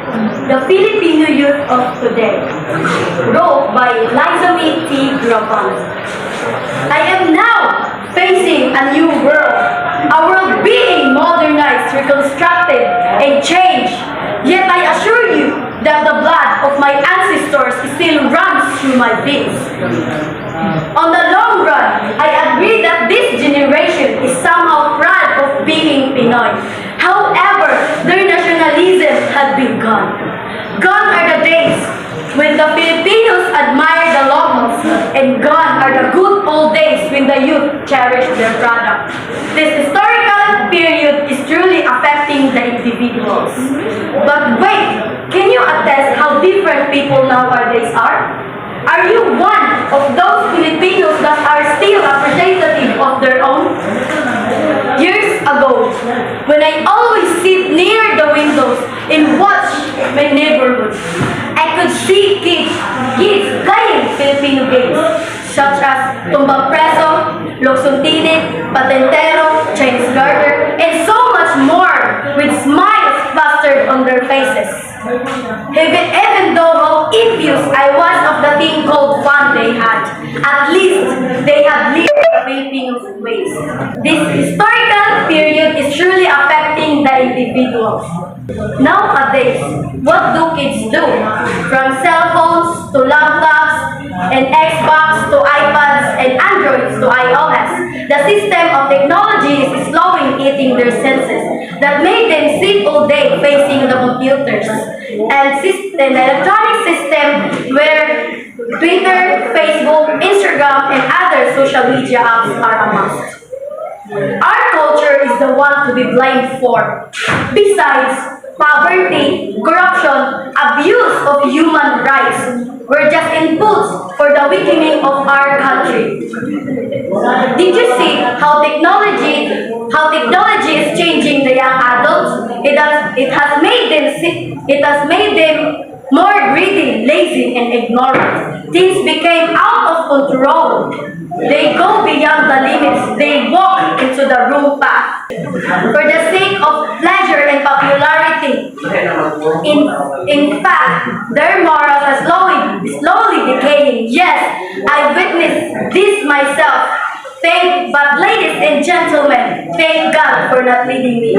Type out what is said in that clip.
The Filipino Youth of Today, wrote by Liza T. Graban. I am now facing a new world, a world being modernized, reconstructed, and changed. Yet I assure you that the blood of my ancestors still runs through my veins. On the long run, I agree that this generation is somehow proud of being Pinoy. However, their nationalism has been gone. Gone are the days when the Filipinos admire the locals, and gone are the good old days when the youth cherish their product. This historical period is truly affecting the individuals. But wait, can you attest how different people nowadays are? Are you one of those Filipinos that are still appreciative of their own? Years ago, when I always sit near the windows and watch my neighborhood, I could see kids playing Filipino games such as Tumbang Preso, Luksong Tinik, Patentero, Chinese Garter, and so much more with smiles plastered on their faces. Even though how envious I was of the thing called fun they had, at least they had lived the Filipino ways. This historical period is truly affecting the individuals. Nowadays, what do kids do? From cell phones to laptops and Xbox to iPads and Androids to iOS, the system of technology is slowly eating their senses that made them sit all day facing the computers and an electronic system where Twitter, Facebook, Instagram, and other social media apps are a must. Our culture is the one to be blamed for. Besides, poverty, corruption, abuse of human rights were just inputs for the weakening of our country. Did you see how technology is changing the young adults? It has made them more greedy, lazy, and ignorant. Things became out of control. They go beyond the limits. They walk into the wrong path. For the sake of pleasure and popularity, in fact, their morals are slowly decaying. Yes, I witnessed this myself. But ladies and gentlemen, thank God for not leading me.